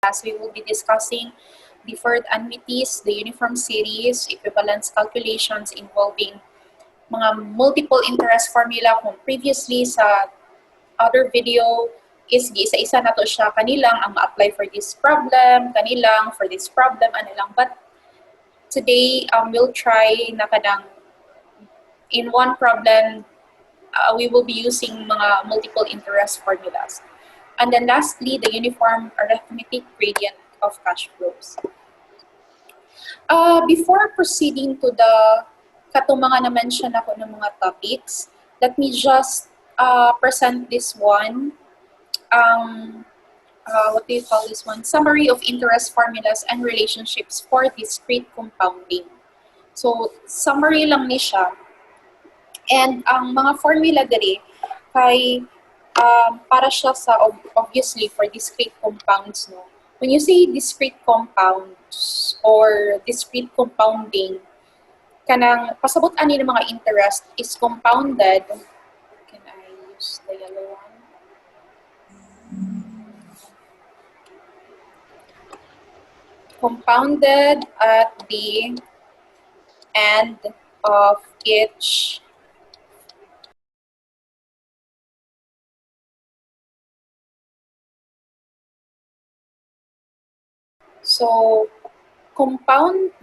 class, we will be discussing deferred annuities, the uniform series, equivalence calculations involving mga multiple interest formula kung previously sa other video is isa-isa na to siya kanilang ang ma-apply for this problem, kanilang for this problem, ano lang. But today, we'll try na kadang in one problem, we will be using mga multiple interest formulas. And then lastly, the uniform arithmetic gradient of cash flows. Before proceeding to the katong mga na-mention ako ng mga topics, let me just present this one. What do you call this one? Summary of interest formulas and relationships for discrete compounding. So, summary lang ni siya. And ang mga formula diri kay para siya sa obviously for discrete compounds, no. When you say discrete compounds or discrete compounding, kanang pasabot ani ng mga interest is compounded. Can I use the yellow one? Compounded at the end of each so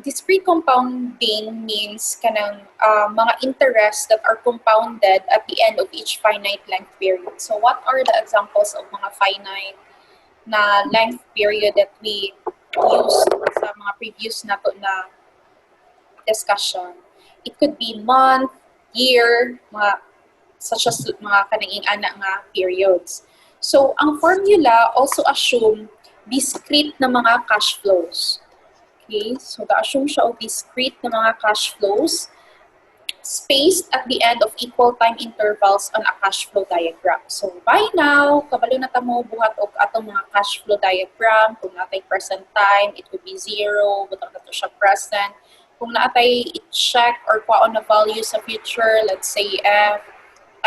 discrete compounding means kanang mga interests that are compounded at the end of each finite length period. So what are the examples of mga finite na length period that we use sa mga previous na to na discussion? It could be month, year, mga such as mga kananging ana nga periods. So ang formula also assume discrete na mga cash flows. Okay, so the-assume siya of discrete na mga cash flows spaced at the end of equal time intervals on a cash flow diagram. So by now, kabalo na ta mo buhat og atong mga cash flow diagram. Kung natay present time, it would be 0, butang na to siya present. Kung natay i-check or kwaon na value sa future, let's say F,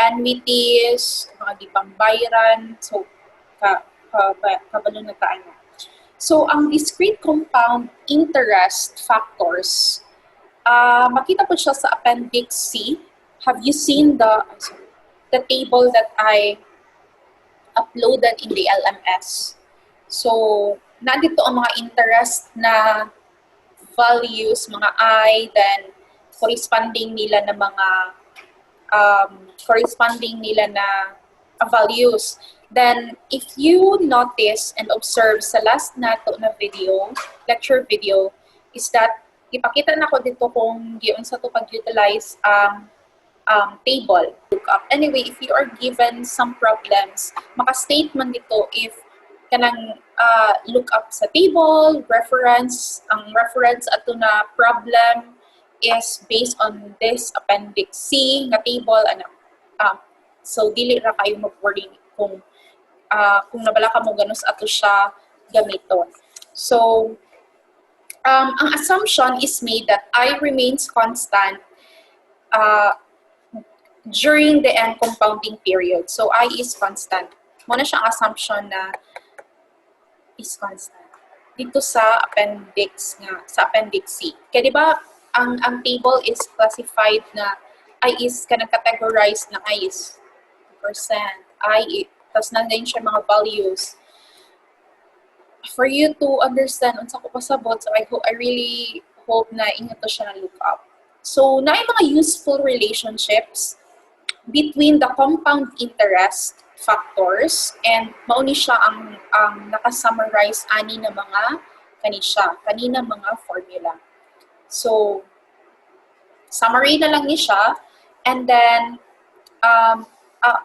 annuities, mga gibang bayaran, so kabalo na ta ano. So, ang discrete compound interest factors, makita po siya sa Appendix C. Have you seen the table that I uploaded in the LMS? So, nandito ang mga interest na values, mga I, then corresponding nila na mga values. Then, if you notice and observe sa last nato na video, lecture video, is that ipakita na ko dito kung giyon sa to pag-utilize table, lookup. Anyway, if you are given some problems, maka-state man dito if kanang lookup sa table, reference, ang reference ato na problem is based on this Appendix C na table, ano. So, dili ra kayo mag-worry kung nabala ka mo ganus ato siya gamiton. So, ang assumption is made that I remains constant during the end compounding period. So, I is constant. Muna siyang assumption na is constant. Dito sa appendix C. Kaya di ba, ang table is classified na I is kanang categorized na I is percent, I tapos nandiyan siya mga values. For you to understand unsa ko pasabot, so I really hope na inyo to siya na look up. So, naay mga useful relationships between the compound interest factors and mauni siya ang naka-summarize ani na mga kanina mga formula. So, summary na lang ni siya, and then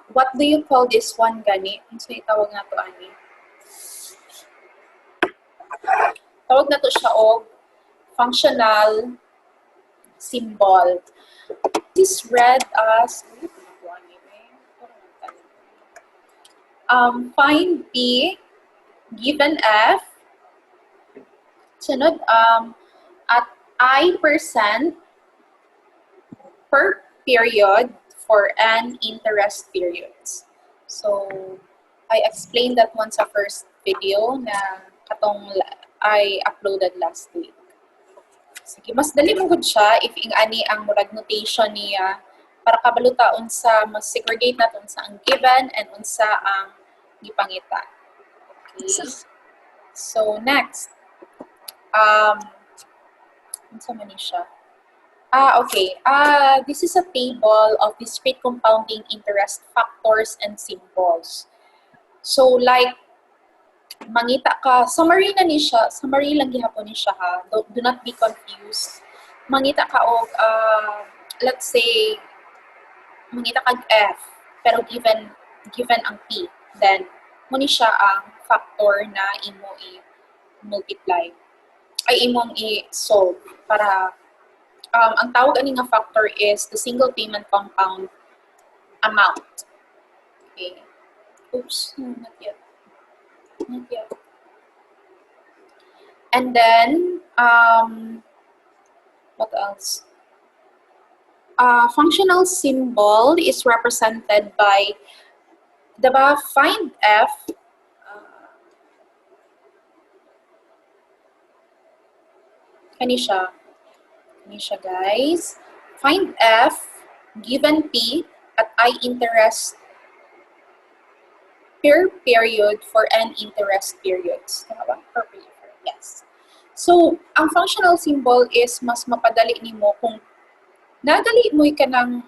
what do you call this one gani? So, itawag na to ani. Tawag na to siya og functional symbol. This is read as find B given F sunod at I% per period for an interest periods. So, I explained that one sa first video na katong I uploaded last week. Sige, mas dali mo gud siya if ing ani ang murag notation niya para kabaluta unsa mas segregate naton sa ang given and unsa ang gipangita. Okay. So next, unsa man ni siya? Okay. This is a table of discrete compounding interest factors and symbols. So like mangita ka, summary na ni siya, summary lang gihapon ni siya ha. Do not be confused. Mangita ka og let's say mangita kag F pero given ang P, then mo ni siya ang factor na imo i-multiply ay imong i-solve para ang tawag ani nga factor is the single payment compound amount. Okay. Oops, not yet. And then, what else? Functional symbol is represented by, diba, find F. Kani siya guys. Find F given P at I interest per period for n interest periods. Tama ba? Per period. Yes. So, ang functional symbol is mas mapadali nimo kung nadali mo ka ng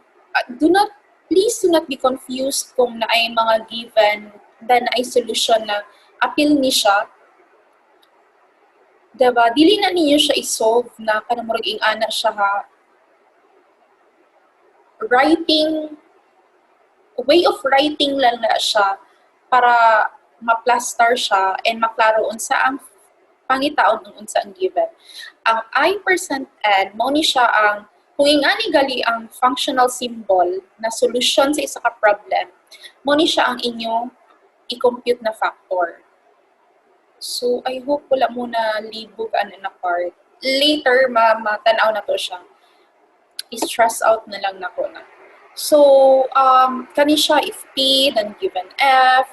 please do not be confused kung naay mga given then naay solution na appeal ni siya. Diba? Dili na niyo siya i-solve na kanang murag ing ana siya ha. Way of writing lang na siya para ma-plaster siya and maklaro unsa ang pangitaon ng unsa ang given. Ang I%N, mao ni siya ang kung ingani gali ang functional symbol na solution sa isa ka problem, mao ni siya ang inyo i-compute na factor. So, I hope wala muna libog na part. Later, matanaw na to siya. I-stress out na lang na ko na. So, kani siya if P, then given F.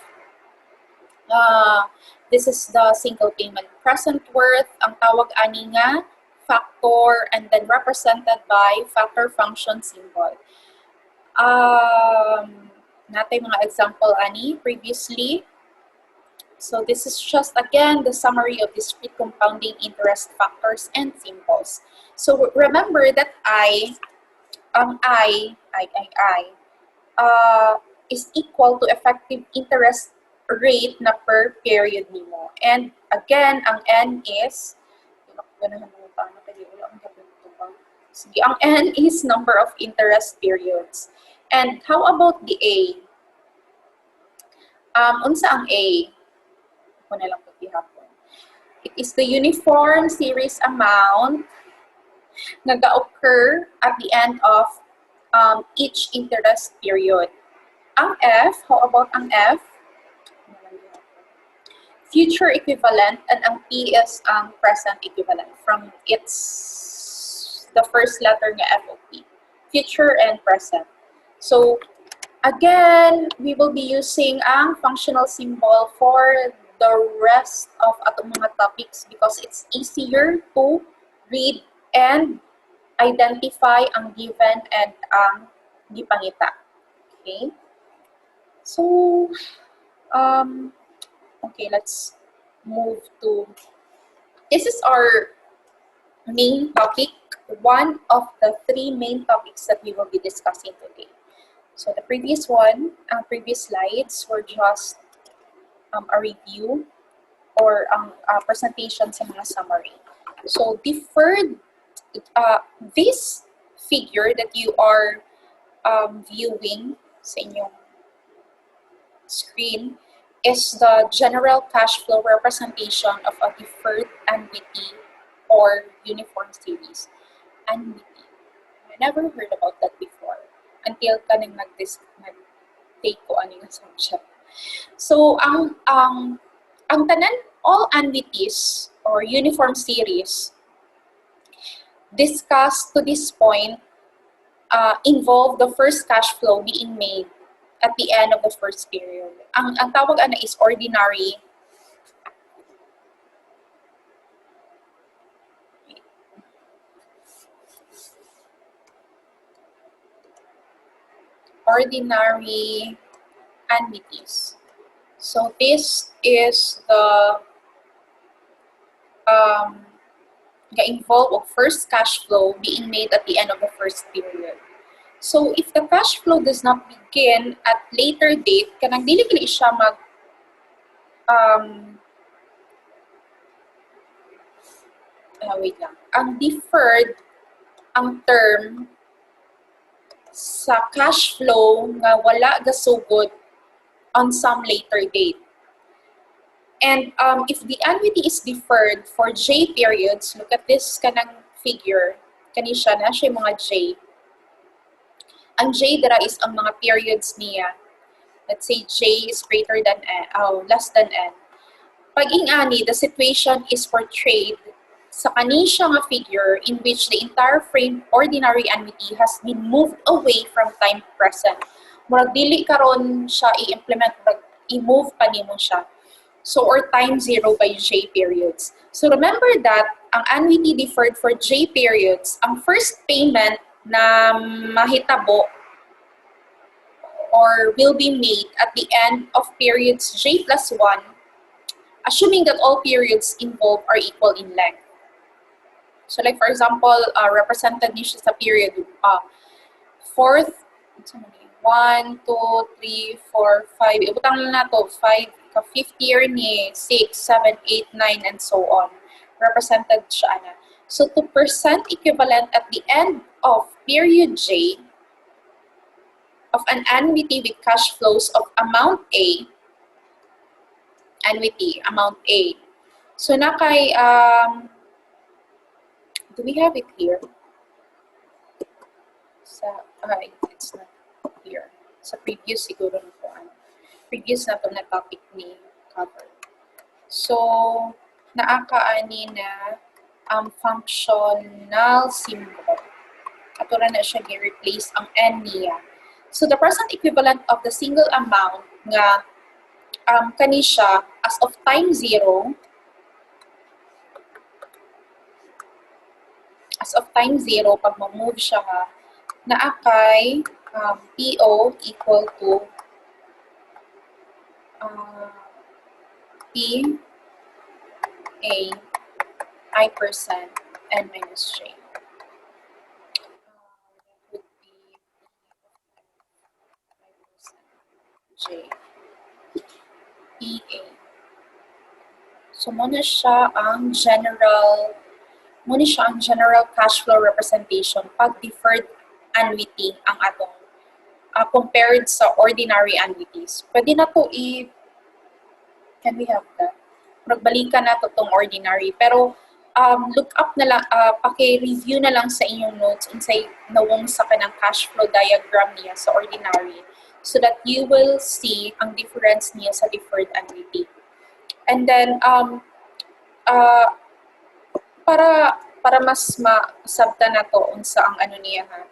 This is the single payment present worth. Ang tawag ani nga factor and then represented by factor function symbol. Natay mga example ani previously. So this is just again the summary of discrete compounding interest factors and symbols. So remember that I is equal to effective interest rate na per period nimo. And again, ang N is sige, ang N is number of interest periods. And how about the A? Unsa ang A? It is the uniform series amount na ga-occur at the end of each interest period. Ang F, how about ang F? Future equivalent, and ang P is ang present equivalent from the first letter ng F of P. Future and present. So, again, we will be using ang functional symbol for the rest of atong mga topics because it's easier to read and identify ang given and ang gipangita. Okay? So, okay, let's move to, this is our main topic, one of the three main topics that we will be discussing today. So the previous slides were just a review or ang presentation sa mga summary. So this figure that you are viewing sa inyong screen is the general cash flow representation of a deferred annuity or uniform series. Annuity. I never heard about that before until kanang nag-take ko aning subject. So, ang tanan, all annuities or uniform series discussed to this point involve the first cash flow being made at the end of the first period. Ang tawag ana is ordinary ordinary annuities. So this is the involved of first cash flow being made at the end of the first period. So if the cash flow does not begin at later date, kanang dili siya mag wait lang. Ang deferred, ang term sa cash flow nga wala gasugod on some later date. And if the annuity is deferred for J periods, look at this kanang figure. Kani siya na siya mga J. Ang J dara is ang mga periods niya. Let's say J is greater than N, less than N. Pag ingani, the situation is portrayed sa kanisya nga figure in which the entire frame ordinary annuity has been moved away from time present. Murag dili karon siya i-implement, murag i-move pa nimo siya. So, or time zero by J periods. So, remember that ang annuity deferred for J periods, ang first payment na mahitabo or will be made at the end of periods J plus 1, assuming that all periods involved are equal in length. So, like for example, represented niya sa period fourth, 1, 2, 3, 4, 5. Ibutang na to, 5, fifth year ni 6, 7, 8, 9, and so on. Represented siya na. So, to percent equivalent at the end of period J of an annuity with cash flows of amount A, annuity, amount A. So, na kay, do we have it here? It's not here. Sa previous siguro na po. Previous na to na topic ni cover. So, naakaani na ang functional symbol. Atura na siya gi-replace ang N niya. So, the present equivalent of the single amount nga kani siya as of time zero, pag ma-move siya ha, naakay PO equal to P A I percent N minus J. Would be J P A. So muna siya ang general cash flow representation pag deferred annuity ang atong compared sa ordinary annuities. Pwede na to can we have that? Magbalikan na to tong ordinary. Pero look up na lang, paki-review na lang sa inyong notes unsay nawong sa kanang cash flow diagram niya sa ordinary so that you will see ang difference niya sa deferred annuity. And then para mas masabta na to unsa ang ano niya ha.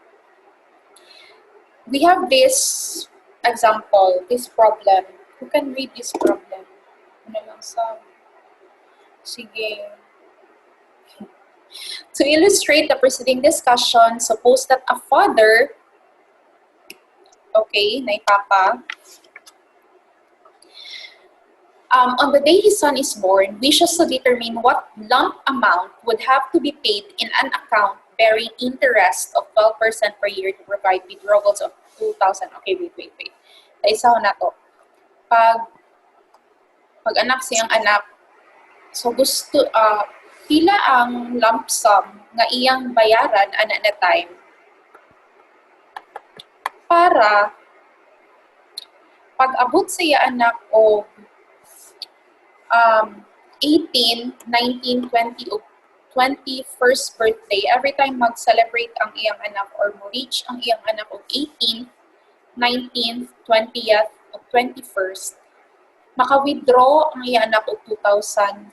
We have this example, this problem. Who can read this problem? Ano lang sa sige. To illustrate the preceding discussion, suppose that a father, okay, na papa, on the day his son is born, wishes to determine what lump amount would have to be paid in an account bearing interest of 12% per year to provide withdrawals of 2,000. Okay, wait. Isa ko na to. Pag anak siyang anak, so gusto, pila ang lump sum nga iyang bayaran ana na time para pag abot sa iya anak o 18, 19, 20 o 21st birthday, every time mag-celebrate ang iyang anak or mo-reach ang iyang anak o 18th, 19th, 20th o 21st, maka-withdraw ang iyang anak o $2,000.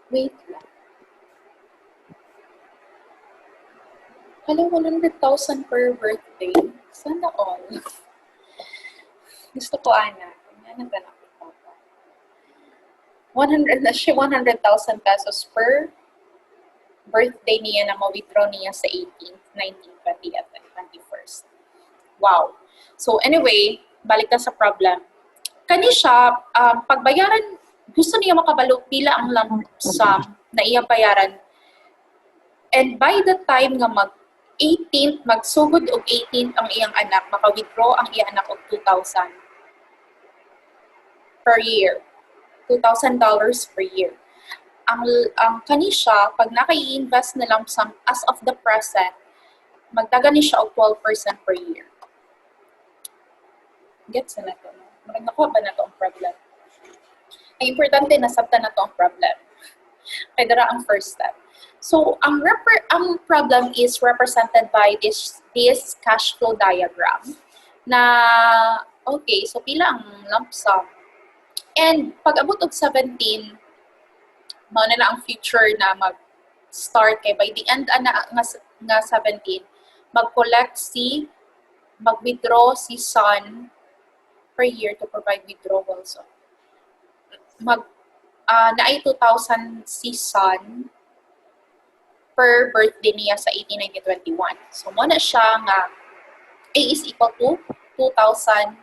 Wait lang. Hello, 100,000 per birthday. Sana all. Gusto ko, anak. Yan ang ganap. 100,000 pesos per birthday niya na ma-withdraw niya sa 18th, 19th, 20th, and 21st. Wow. So anyway, balik na sa problem. Kani siya, pagbayaran, gusto niya makabalo pila ang lump sum na iyang bayaran. And by the time nga mag 18th, magsugod og 18th ang iyang anak, maka-withdraw ang iyang anak og 2,000 per year. $2,000 per year. Ang kani siya, pag naka-i-invest na lump sum as of the present, magdaga ni siya og 12% per year. Gets na to, no? Nakuha ba na to ang problem? Ang importante, nasabtan na to ang problem. Kaya dara ang first step. So, ang problem is represented by this cash flow diagram na, okay, so pila ang lump sum. And pag abot og 17, mao na ang future na mag-start kay by the end nga 17, mag-withdraw si son per year to provide withdrawals. So, naay 2,000 si son per birthday niya sa 18-19-21. So, muna siya nga A is equal to $2,000.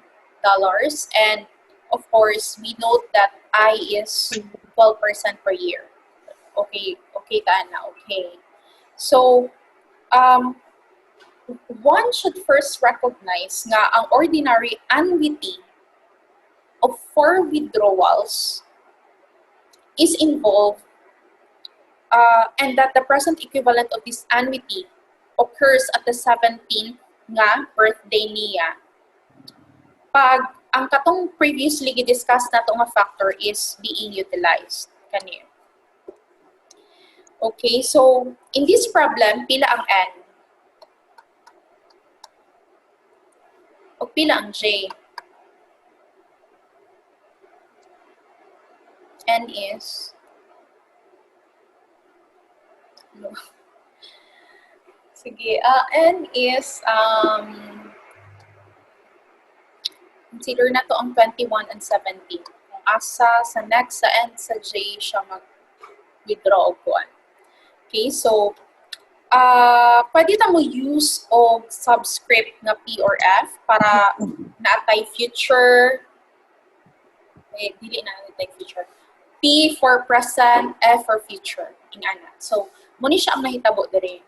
And, of course, we note that I is 12% per year. Okay, Tana, okay. So, one should first recognize nga ang ordinary annuity of 4 withdrawals is involved and that the present equivalent of this annuity occurs at the 17th nga birthday niya. Pag ang katong previously discussed na to nga factor is being utilized. Kaniya. Okay, so in this problem, pila ang N? O pila ang J? N is no. Sige, N is consider na to ang 21 and 17. Kung asa sa next sa N sa J siya mag-withdraw og kuan. Okay, so pwede na mo use og subscript na P or F para naatay future. Dili na naatay future. P for present, F for future. Ingana. So, muna siya ang nahitabo diri.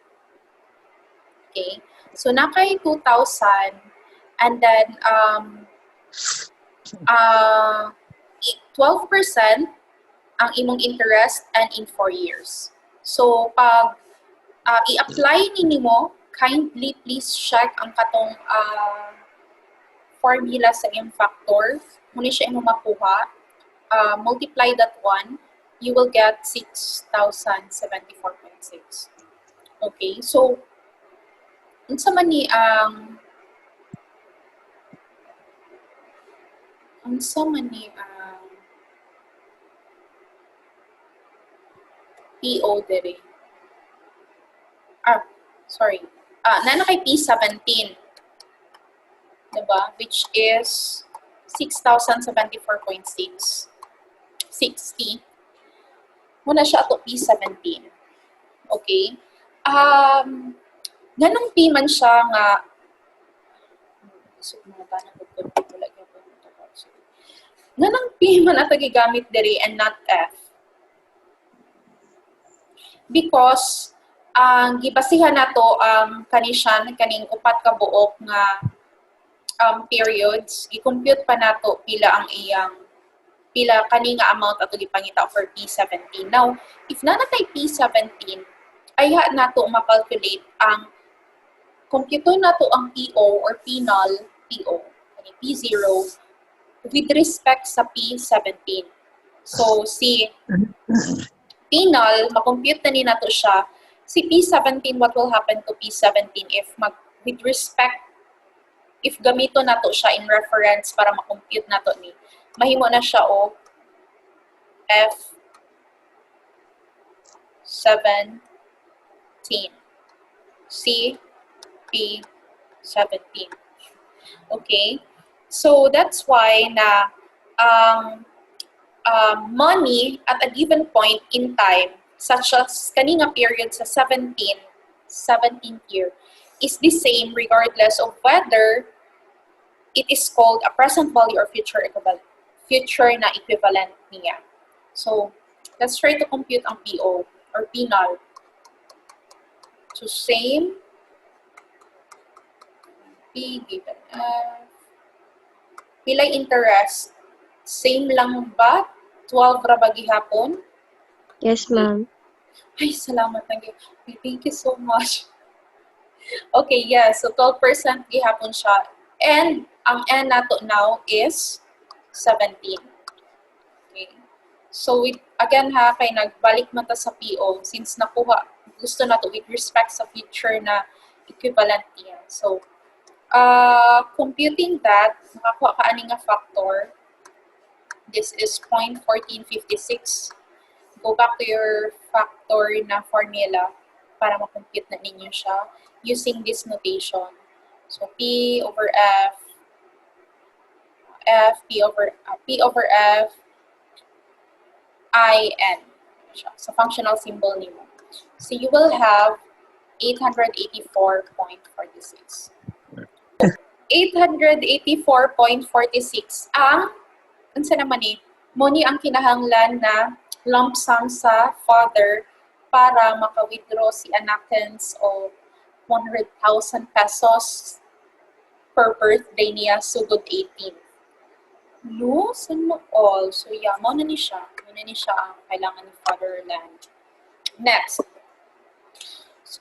Okay? So, nakay 2,000 and then 12% ang imong interest and in 4 years. So, pag i-apply ninyo, kindly please check ang katong formula sa iyong factor. Muna siya imong makuha. Multiply that one, you will get 6,074.6. Okay, so unsa man ni ang PO diri. Sorry. Na kay P17. Diba? Which is 6,074.6. 60. Muna siya ato P17. Okay? Ganong P man siya nga ganong P man ato gigamit diri and not F. Because ang gibasihan nato ang kaning upat ka buok nga periods, i-compute pa nato pila kani nga amount ato gipangita for P17. Now, if nanatay P17, ay nato ma-calculate ang compute nato ang PO or P0 P0 with respect sa P17. So, si P0, ma-compute na ni nato siya. Si P17, what will happen to P17 if gamito nato siya in reference para ma-compute nato ni, mahimo na siya o F17 C P17. Okay? So that's why na money at a given point in time, such as kaninga period sa 17th year, is the same regardless of whether it is called a present value or future equivalent. Future na equivalent niya. So, let's try to compute ang PO or PNOL. So, same P given F. Pilay interest. Same lang ba? 12 ra ba gihapon? Yes, ma'am. Ay, salamat na gyud. Thank you so much. Okay, yeah. So, 12% gihapon siya. And, ang N nato now is 17. Okay. So, again ha, kay nagbalik man ta sa PO since nakuha, gusto na to with respect sa future na equivalent niya. So, computing that, makakuha ka ani nga factor. This is 0.1456. Go back to your factor na formula para makompute na ninyo siya using this notation. So, P over F, P over F, IN. So, functional symbol nimo. So, you will have 884.46. 884.46 ang unsa naman ni mo ni ang kinahanglan na lump sum sa father para maka-withdraw si anakens o 100,000 pesos per birthday niya sugod 18. No, san mo all. So, yeah, mo na ni siya. Mo na ni siya ang kailangan ni fatherland. Next. So,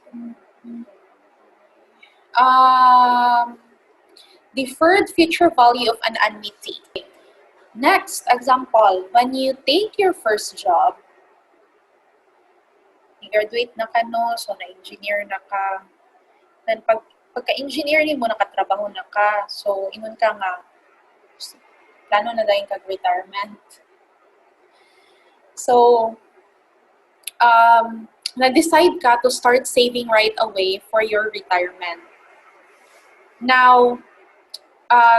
deferred future value of an annuity. Next example, when you take your first job, graduate na ka no, so na-engineer na ka. Then pagka-engineer ni mo, nakatrabaho na ka. So, ingon ka nga, plano na dahil kag-retirement. So, na-decide ka to start saving right away for your retirement. Now,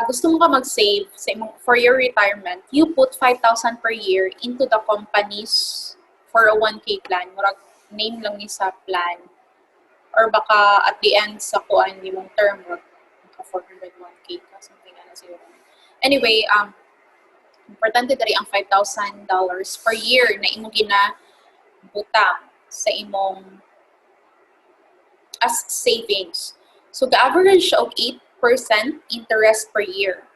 gusto mo ka mag-save for your retirement, you put 5,000 per year into the company's 401k plan. Murag name lang ni sa plan. Or baka at the end sa kuan ni mong term, murag 401k ka, something na siguro. Anyway, importante diri ang $5,000 per year na imo ginabutang sa imong as savings. So, the average of 8% interest per year.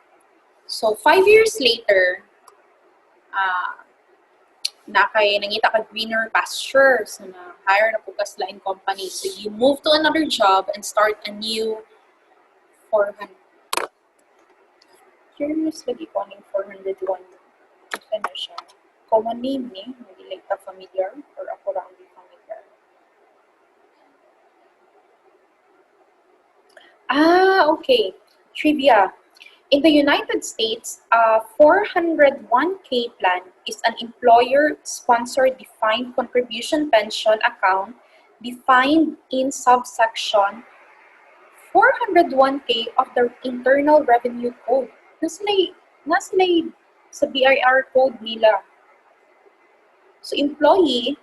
So, 5 years later, nangita ka greener pasture. So, na-hire na po ka sila in company. So, you move to another job and start a new 400. Curious lagi ko ng 401. Ano siya? Common name ni. Hindi like ka familiar or ako lang hindi familiar. Okay. Trivia. In the United States, a 401k plan is an employer-sponsored defined contribution pension account defined in subsection 401k of the Internal Revenue Code. Nasilay sa BIR code nila. So, employee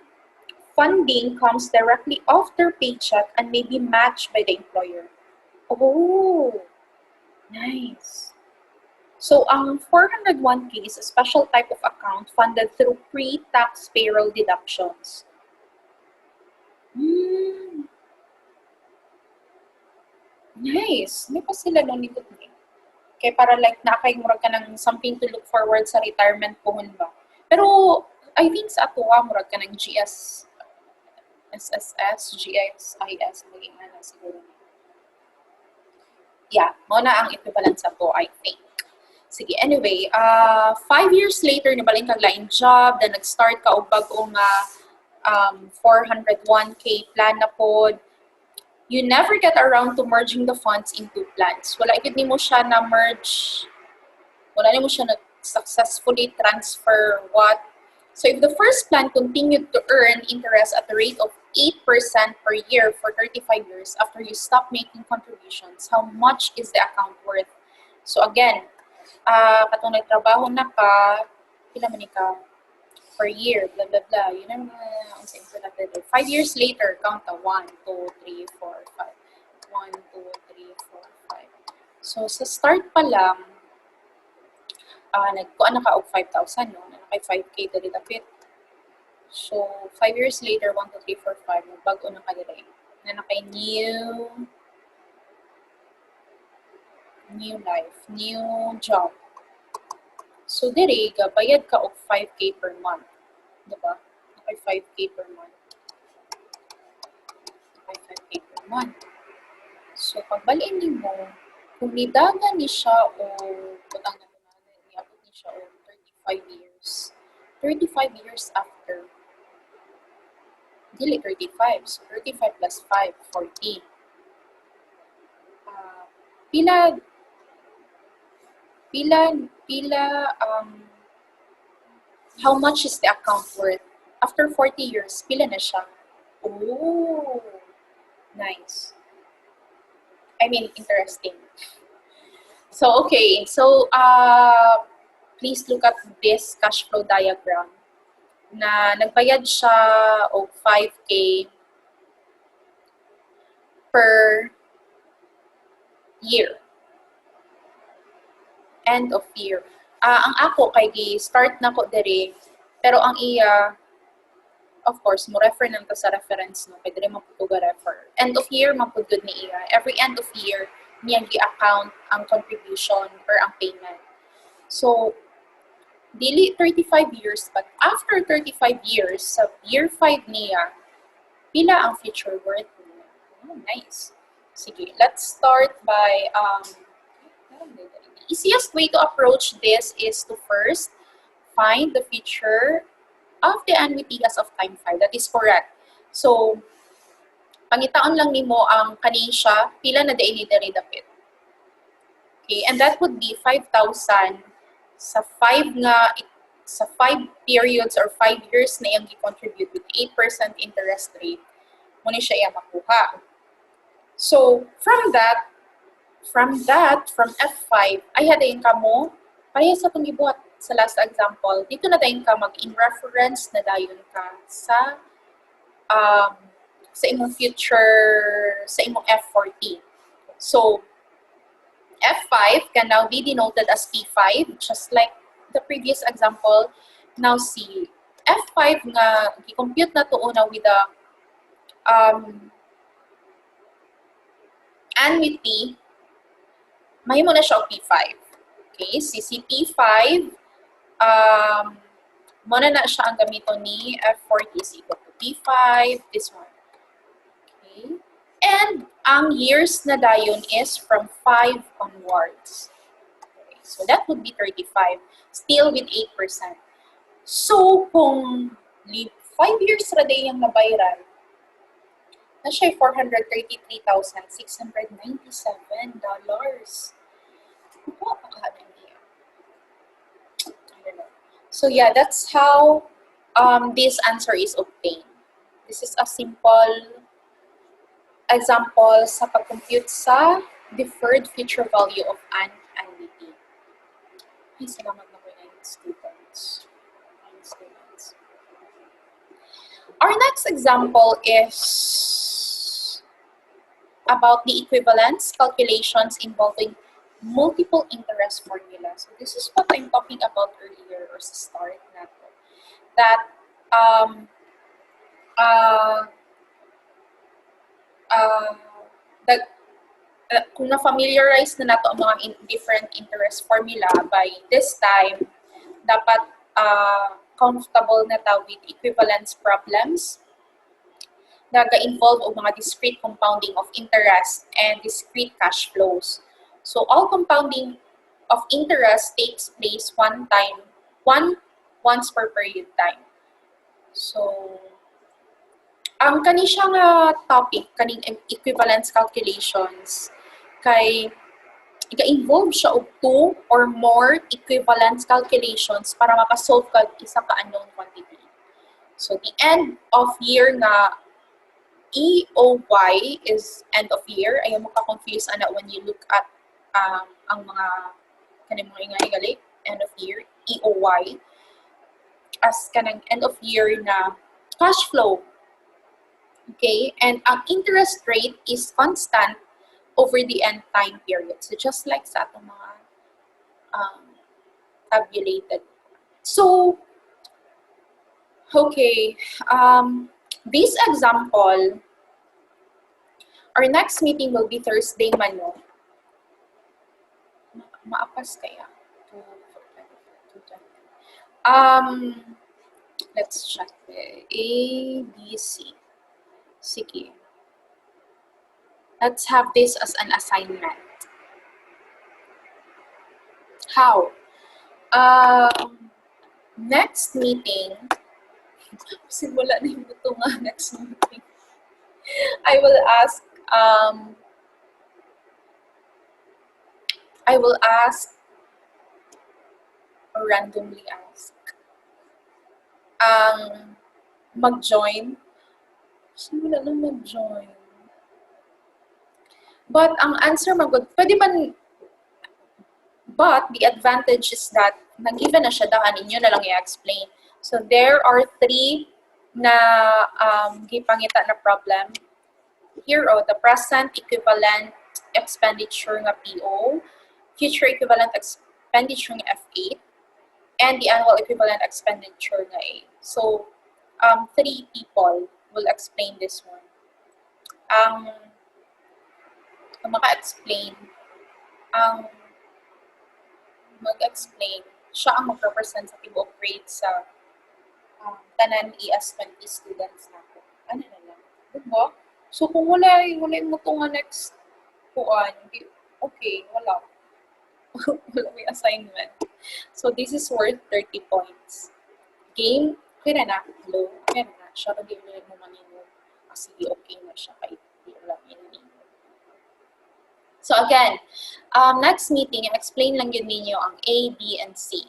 funding comes directly off their paycheck and may be matched by the employer. Oh, nice. So, ang 401k is a special type of account funded through pre-tax payroll deductions. Nice. May pa sila nung likod niya. Kaya para like nakay murag ka ng something to look forward sa retirement pohon ba. Pero, I think sa ato murag ka ng SSS, GXIS, maging ano siguro. Yeah, mo na ang equivalent sa to, I think. Sige, anyway, 5 years later, nabalin kag lain job, then nag-start ka og bag-o nga 401k plan na pod. You never get around to merging the funds into plans. Wala ikit nimo siya na merge. Wala nimo siya na successfully transfer what. So if the first plan continued to earn interest at the rate of 8% per year for 35 years after you stop making contributions, how much is the account worth? So again, katong nagtrabaho na ka, pila man ka per year, blah, blah, blah. Yun ang mga 5 years later, count ka. 1, 2, 3, 4, 5. 1, 2, 3, 4, 5. So sa start pa lang, nagkuha na ka og 5,000, no? Na kay 5K dali dapit. So 5 years later, 1, 2, 3, 4, 5, nagbago na ka dali. Na kay new life, new job. So diri gabayad ka og 5K per month, diba? Kay 5K per month. Kay 5K per month. So pagbaliin nimo, kung nidagan ni siya o butang na niabot ni siya o 35 years. 35 years after, dili 35. So 35 plus 5, 40. Pila how much is the account worth? After 40 years, pila na siya? Oh, nice. I mean, interesting. So, okay. So, please look at this cash flow diagram na nagbayad siya og 5K per year. End of year. Ang ako kay gi-start na ko diri, pero ang iya, of course, mo refer nang ta sa reference, no? Kay diri man pud ko refer. End of year man pud ni iya. Every end of year niya gi-account ang contribution or ang payment. So, dili 35 years, but after 35 years, sa year 5 niya, pila ang future worth niya. Oh, nice. Sige, let's start by, the easiest way to approach this is to first find the future of the annuity as of time 5. That is correct. So, pangitaon lang nimo ang kani siya, pila na day ni diri dapit. Okay, and that would be 5,000 sa 5 periods or 5 years na iyang gi-contribute with 8% interest rate, muna siya iyang makuha. So, from F5, ay hadayin ka mo, pareha sa itong gibuhat sa last example, dito na dayon ka mag-in reference na dayon ka sa imong future, sa imong F40. So, F5 can now be denoted as P5, just like the previous example. Now, see, F5 nga, i-compute na to una with the annuity, mahimo na siya o P5. Okay, si P5, muna na siya ang gamito ni F40 is equal to P5, this one. Okay, and ang years na dayon is from 5 onwards. Okay, so that would be 35, still with 8%. So, kung 5 years na day yung nabayran, na siya $433,697. Ano pa kahapon niya? I don't know. So yeah, that's how this answer is obtained. This is a simple example sa pag-compute sa deferred future value of an annuity. Ay, salamat na po yung students. Our next example is about the equivalence calculations involving multiple interest formula. So this is what I'm talking about earlier or sa start nato. That kung na-familiarize na nato ang mga different interest formula, by this time, dapat comfortable na ta with equivalence problems naga-involve og mga discrete compounding of interest and discrete cash flows. So all compounding of interest takes place once per period time. So ang kani siya nga topic, kaning equivalence calculations, kay iga-involve siya og 2 or more equivalence calculations para makasolve kag isa ka unknown quantity. So the end of year nga EOY is end of year. Ayaw mo ka-confuse ana when you look at ang mga kanang mga ingay end of year EOY as kanang end of year na cash flow. Okay, and ang interest rate is constant over the end time period. So just like sa atong mga tabulated. So, okay, this example, our next meeting will be Thursday man, no? Maapas kaya? Let's check. A, B, C. Sige. Let's have this as an assignment. How? Next meeting, simula na yung buto nga next meeting. I will ask, or randomly ask, mag-join. Simula na mag-join. But ang answer magod, pwede ba, but the advantage is that nag-given na siya daan, inyo na lang i-explain. So there are 3 na gipangita na problem. Here, the present equivalent expenditure nga PO, future equivalent expenditure nga F8, and the annual equivalent expenditure nga A. So, 3 people will explain this one. Ang maka-explain, mag-explain, siya ang mag-represent sa tibuok grade sa tanan ES20 students natin. Ano na lang? Diba? So, kung wala mo ito nga next kuan, okay, wala. Wala may assignment. So, this is worth 30 points. Game, kaya na, low, kaya na, siya pag i-ulit mo manino. Kasi okay na siya, kahit i-ulit manino. So, again, next meeting, explain lang yun ninyo ang A, B, and C.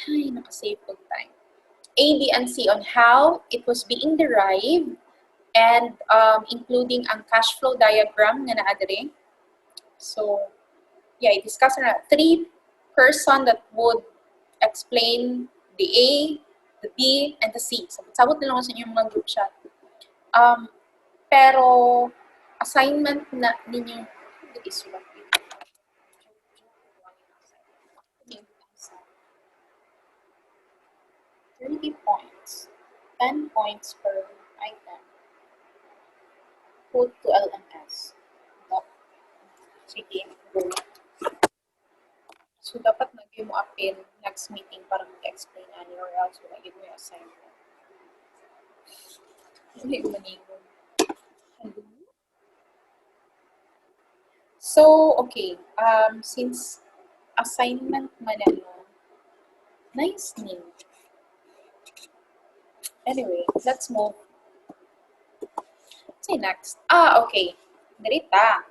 Ay, nakasave po time. A, B, and C on how it was being derived and including ang cash flow diagram na naadre. So, yeah, i-discuss na 3 person that would explain the A, the B, and the C. So, sabot na lang sa inyong mga group chat. Pero, assignment na ninyo, is 30 points, 10 points per item. Put to LMS. Sige, go. So, dapat nag-give mo appeal next meeting para mag-explain ani or else wala give mo yung assignment. Hindi manigon. So, okay. Since assignment man nice name. Anyway, let's move. Say next. Okay. Narita.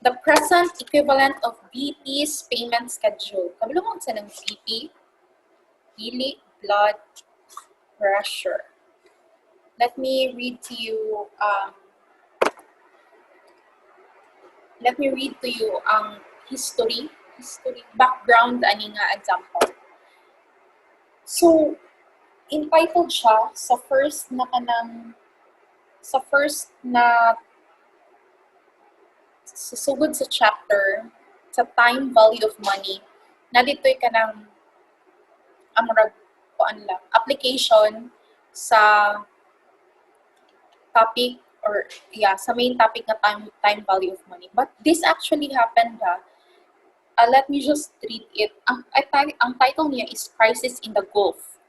The present equivalent of BP's payment schedule. Kabalo mo sa ng BP? Pili, blood pressure. Let me read to you ang history background ani nga example. So, entitled siya sa first susugod sa chapter sa time value of money na dito'y kanang application sa topic or sa main topic na time value of money. But this actually happened let me just read it. Ang title niya is Crisis in the Gulf.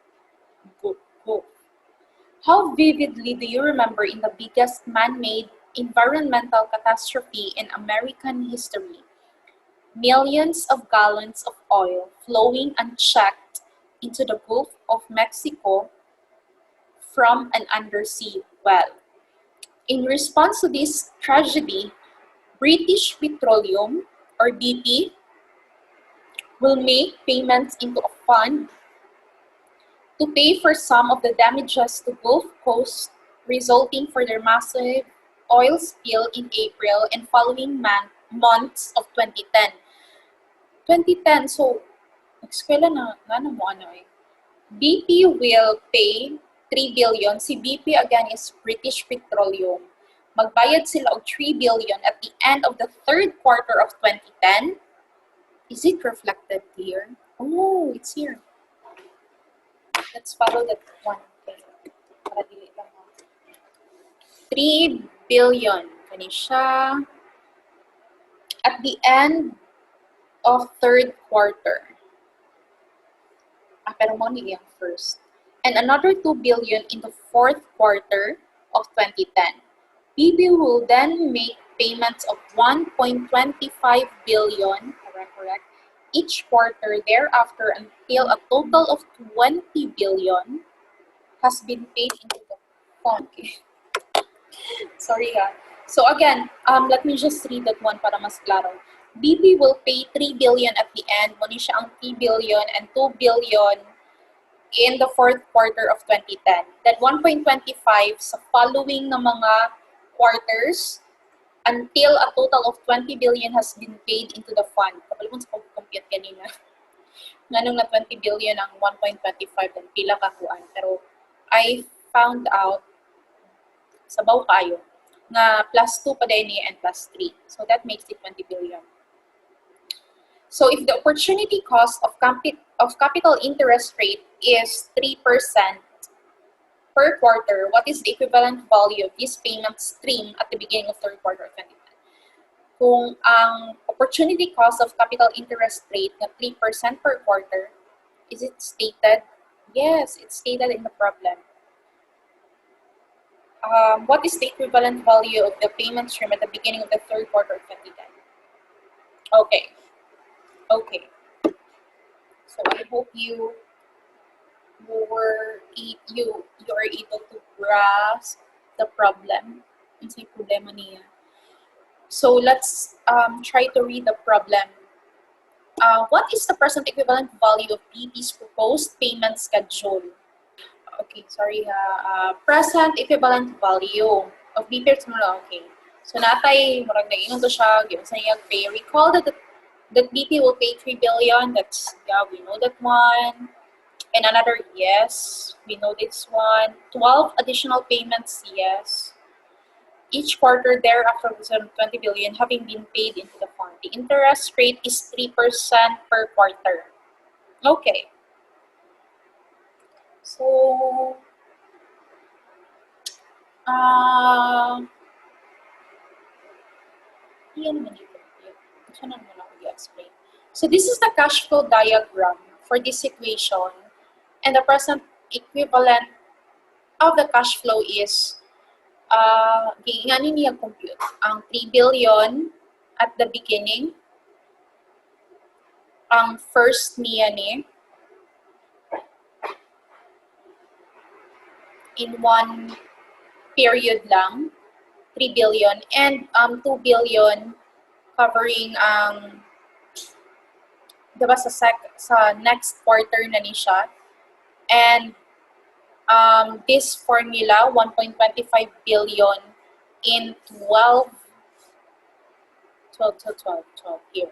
How vividly do you remember in the biggest man-made environmental catastrophe in American history? Millions of gallons of oil flowing unchecked into the Gulf of Mexico from an undersea well. In response to this tragedy, British Petroleum, or BP, will make payments into a fund to pay for some of the damages to Gulf Coast resulting for their massive oil spill in April and following months of 2010. 2010, so, eskwela na mo BP will pay 3 billion. Si BP again is British Petroleum. magbayad sila og 3 billion at the end of the third quarter of 2010. Is it reflected here? Oh, it's here. Let's follow that one. Okay. Para dili lang mo. 3 billion. Kani siya. At the end of third quarter. Pero mo ni iyang first. And another 2 billion in the fourth quarter of 2010. BB will then make payments of 1.25 billion, correct, each quarter thereafter until a total of 20 billion has been paid into the fund. Sorry ha. So again, let me just read that one para mas klaro. BB will pay 3 billion at the end. Muna siya ang 3 billion and 2 billion in the fourth quarter of 2010. Then 1.25 sa following na mga quarters until a total of 20 billion has been paid into the fund. Kapag mo sa pag-compute kanina. Nganong na 20 billion ang 1.25 then pila kakuan. Pero I found out sabaw kayo na plus 2 pa din niya and plus 3. So that makes it 20 billion. So if the opportunity cost of capital interest rate is 3% per quarter, what is the equivalent value of this payment stream at the beginning of third quarter of 2010? Kung ang opportunity cost of capital interest rate na 3% per quarter, is it stated? Yes, it's stated in the problem. What is the equivalent value of the payment stream at the beginning of the third quarter of 2010? Okay. So I hope you are able to grasp the problem. Yung problema niya. So let's try to read the problem. What is the present equivalent value of BP's proposed payment schedule? Okay, sorry ha. Present equivalent value of BP's okay. So natay murag nag-ingon to siya, given sa niya pay. Recall that BP will pay 3 billion. That's we know that one. And another, yes, we know this one. 12 additional payments, yes. Each quarter thereafter was 20 billion having been paid into the fund. The interest rate is 3% per quarter. Okay. So, so this is the cash flow diagram for this equation. And the present equivalent of the cash flow is giingani niya compute ang 3 billion at the beginning, ang first niya ni in one period lang, 3 billion, and 2 billion covering diba sa next quarter na ni siya. And this formula, 1.25 billion in 12 here.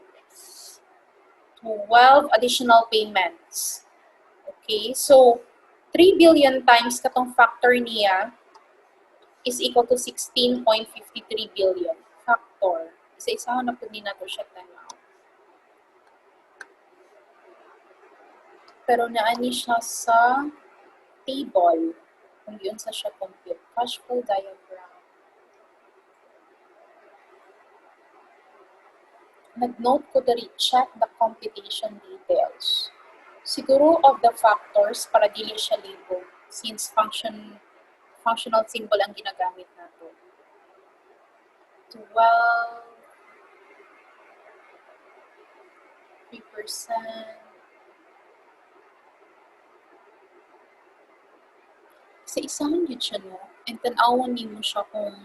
12 additional payments. Okay, so 3 billion times katong factor niya is equal to 16.53 billion. Factor. Isa-isahan na po din nato siya tanaw. Pero naani siya sa table kung yun sa siya compute. Cash flow diagram. Nag-note ko dali, check the computation details. Siguro of the factors para dili siya label since functional symbol ang ginagamit nato. 12, 3%. Sa isahan yun siya, no? And tanawan mo siya kung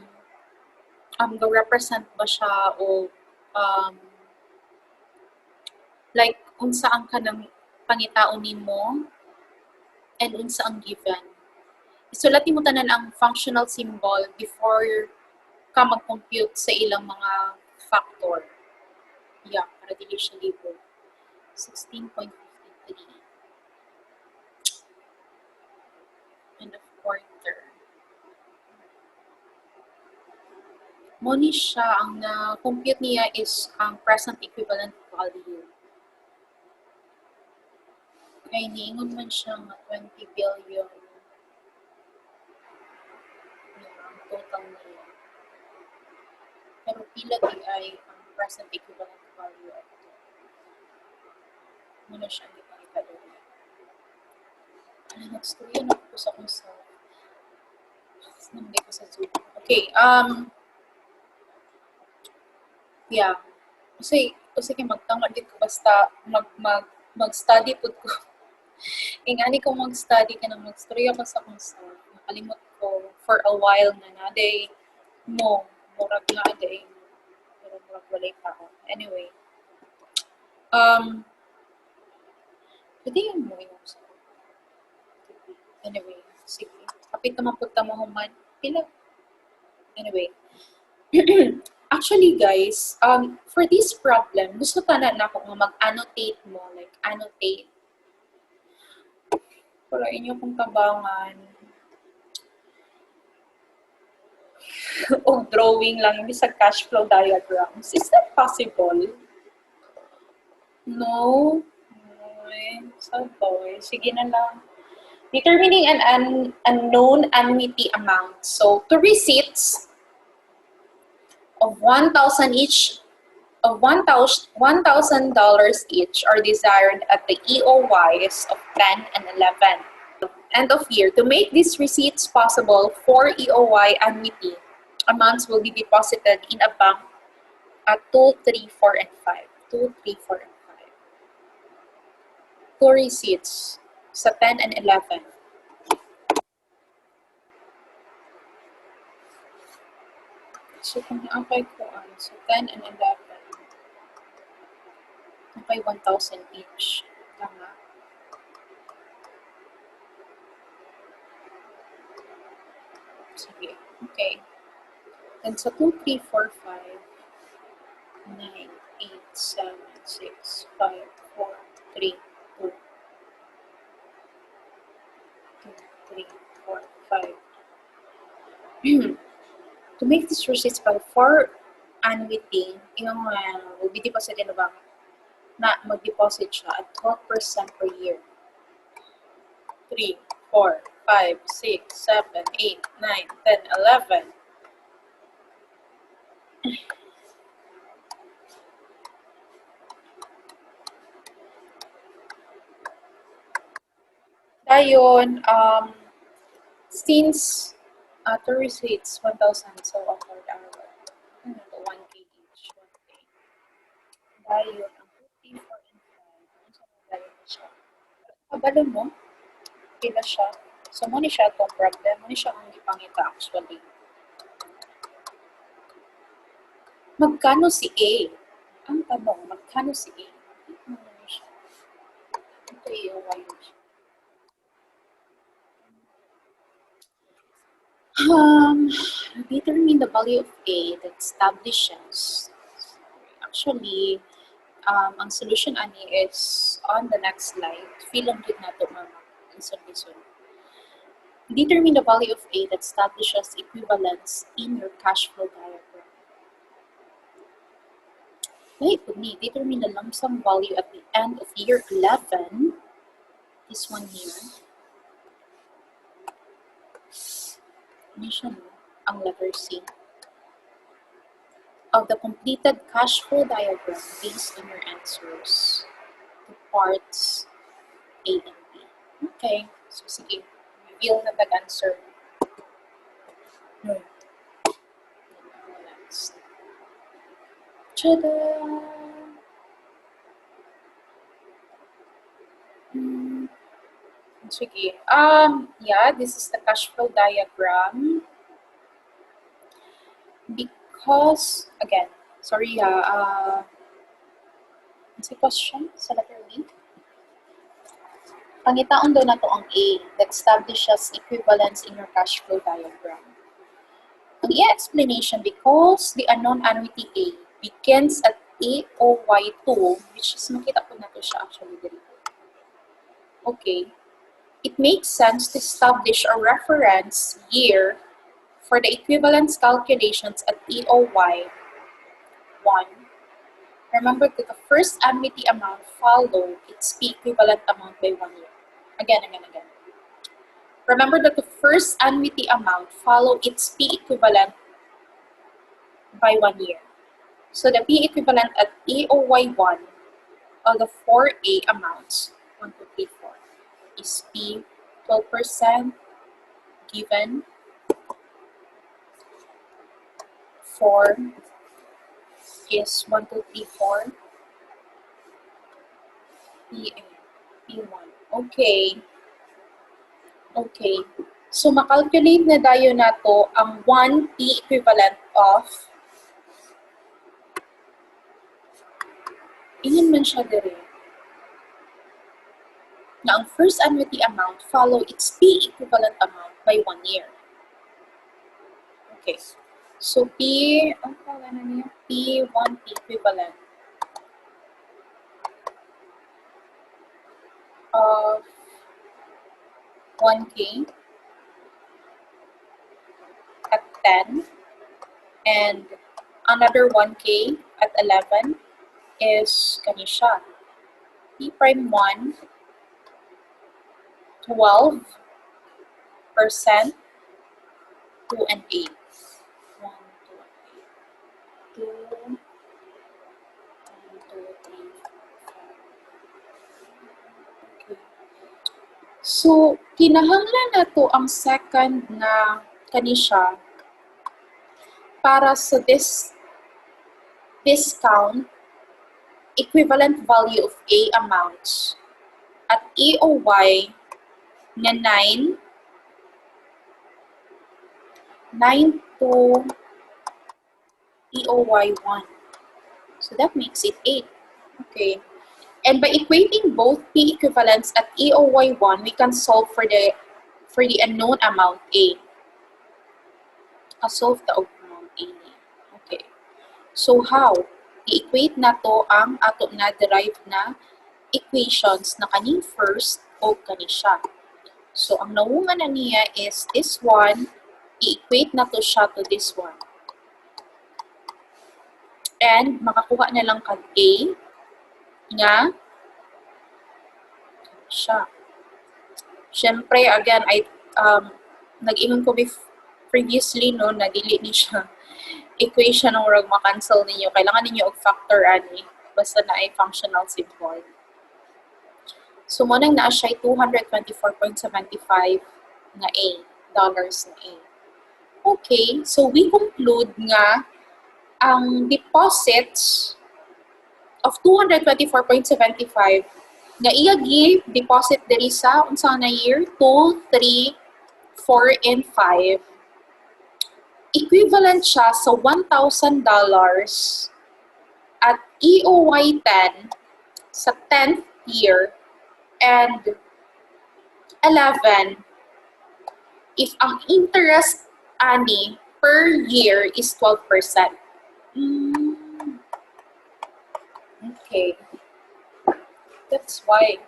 ga-represent ba siya o like unsa ang kanang pangitaon nimo and unsa ang given. Isulat mo tanan ang functional symbol before ka mag-compute sa ilang mga factor. Yeah, para dili siya label. 16.53. And a quarter. Money siya, ang na-compute niya is ang present equivalent value. Kaya niingon man siya nga 20 billion ang total niya. Pero pila di ay ang present equivalent value at ito. Muna siya hindi pang ikaduli. Nag-story na ako sa kung sa hindi ko sa Zoom. Okay, yeah. Kasi kay magtanga dito basta mag-study po ko. Ingani ko mag-study ka nang mag-story ako sa kung sa nakalimot ko for a while na day mo murag na day pero murag walay pa ako. Anyway, pwede yun mo yung sa anyway, sige. Kapit naman po tamo human. Pila? Anyway. Actually, guys, for this problem, gusto tanan na ako nga mag-annotate mo. Like, annotate. Para inyo kong tabangan. O drawing lang, hindi sa cash flow diagrams. Is that possible? No? Ay, saboy. Sige na lang. Determining an unknown annuity amount. So, two receipts of 1,000 each of $1,000 each are desired at the EOYs of 10 and 11. End of year. To make these receipts possible, 4 EOY annuity amounts will be deposited in a bank at 2, 3, 4, and 5. 2, 3, 4, and 5. 2 receipts sa 10 and 11. So, kung naapay ko so 10 and 11, okay, 1,000 each. Tama. Sige. Okay. Then sa 2, 3, 4, 5, 9, 8, 7, 6, 5, 4, 3, 2, 3, 4, 5. To make this receipts by 4 annuity, yung will be deposited in the bank na mag-deposit siya at 12% per year. 3, 4, 5, 6, 7, 8, 9, 10, 11. Dayon, since to receipts 1,000, so offered hour. 1K each, 1K. Dayon, ang 2, 3, 4, and 5. Ano sa mga dayon na siya? Kabalo mo? Pila siya. So, muna siya itong problem. Muna siya ang ipangita actually. Magkano si A? Ang tanong, magkano si A? Ano siya? Ito yung Y siya. Determine the value of A that establishes. Actually, ang solution ani is on the next slide. Film din nato mga listen. Determine the value of A that establishes equivalence in your cash flow diagram. Wait, determine the lump sum value at the end of year 11. This one here. Ano siya, no? Ang letter C. Of the completed cash flow diagram based on your answers to parts A and B. Okay. So, sige. Reveal na tag-answer. Next. Tada! Sige. Yeah, this is the cash flow diagram. Because, again, sorry what's the question sa letter B? Pangitaon daw na to ang A that establishes equivalence in your cash flow diagram. Ang explanation, because the unknown annuity A begins at AOY2, which is makita po na to siya actually dito. Okay. It makes sense to establish a reference year for the equivalence calculations at EOY 1, remember that the first annuity amount follow its P equivalent amount by 1 year. Again. Remember that the first annuity amount follow its P equivalent by 1 year. So the P equivalent at EOY1 of the 4A amounts, 1, 2, 3, 4, is P 12% given 4 is 1, 2, 3, 4, P1. Okay. So, makalculate na tayo na to ang 1P equivalent of, ingin man siya dire, na ang first annuity amount follow its P equivalent amount by 1 year. Okay. So, ang tawag na niya? P1P equivalent of 1K at 10 and another 1K at 11 is kani siya. P prime 1, 12% 2 and 8. 1, 2, 8. 2, 1, 2, 3, 4. Okay. So, kinahanglan na to ang second na kani siya para sa discount equivalent value of A amounts at EOY na 9 to EOY 1. So that makes it 8. Okay. And by equating both P equivalents at EOY 1, we can solve for the unknown amount A. Solve the amount A niya. Okay. So how? I-equate na to ang ato na derived na equations na kaning first o kani siya. So ang nawungan na niya is this one, i-equate na to siya to this one. And makakuha na lang kag A nga siya. Siyempre, again, nag-ingon ko previously, no, na dili ni siya equation ng rag makancel ninyo. Kailangan ninyo og factor ani basta na ay functional symbol. So, mo nang naa siya 224.75 na A, dollars na A. Okay, so we conclude nga ang deposits of 224.75 nga iya give deposit diri sa unsa na year 2, 3, 4 and 5 equivalent siya sa $1,000 at EOY 10 sa 10th year and 11 if ang interest ani per year is 12%. Okay. That's why.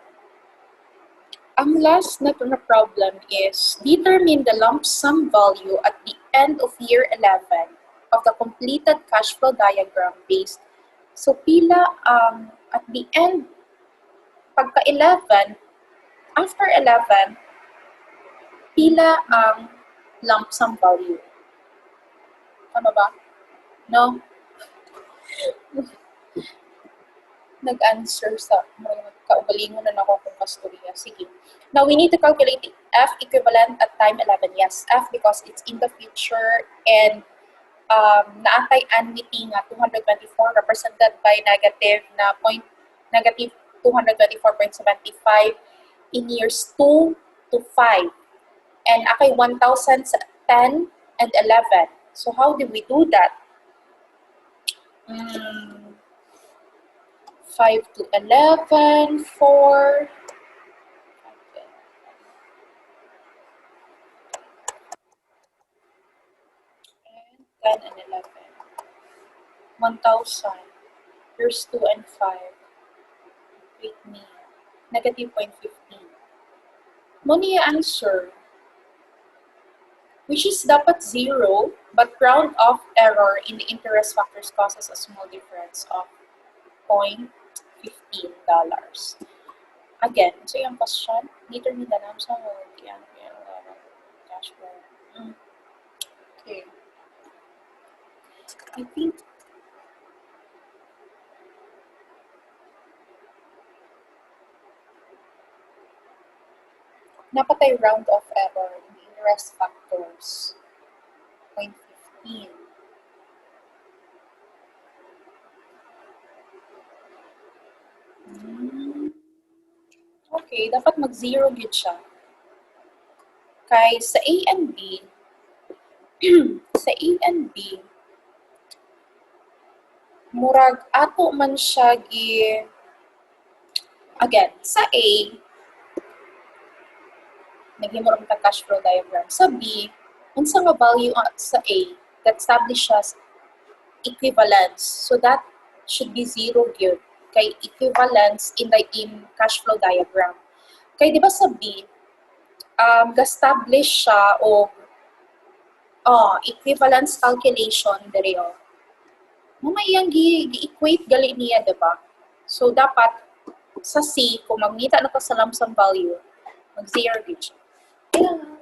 Ang last na problem is determine the lump sum value at the end of year 11 of the completed cash flow diagram based. So pila at the end, pagka 11, after 11, pila ang lump sum value. Tama ba? No? Nag-answer sa kaugalingon na ako kung kasturya. Sige. Now, we need to calculate the F equivalent at time 11. Yes, F because it's in the future and naatay annuity nga 224 represented by negative 224.75 in years 2 to 5. And akay 1,000 sa 10 and 11. So, how do we do that? 5 to 11, 4, 10 and 11. 1,000. Here's 2 and 5. Wait me. Negative 0.15. Mo niya answer. which is dapat 0, but round off error in the interest factors causes a small difference of $0.15. Again, so yung question, determine the number of the cash flow. Okay. I think napatay round off error in the interest factors. 0.15. Okay, dapat mag-0 yun siya. Kay sa A and B, sa A and B, murag ato man siya again, sa A, naghimurag ta cash flow diagram. Sa B, unsa nga value sa A that establishes equivalence. So that should be 0 gyud kay equivalence in cash flow diagram. Kay di ba sa B, ga-establish siya o equivalence calculation diri o. Mamayang gi-equate gali niya, diba? So, dapat sa C, kung magngita na ka sa lump sum value, mag-0 gid siya. Yeah.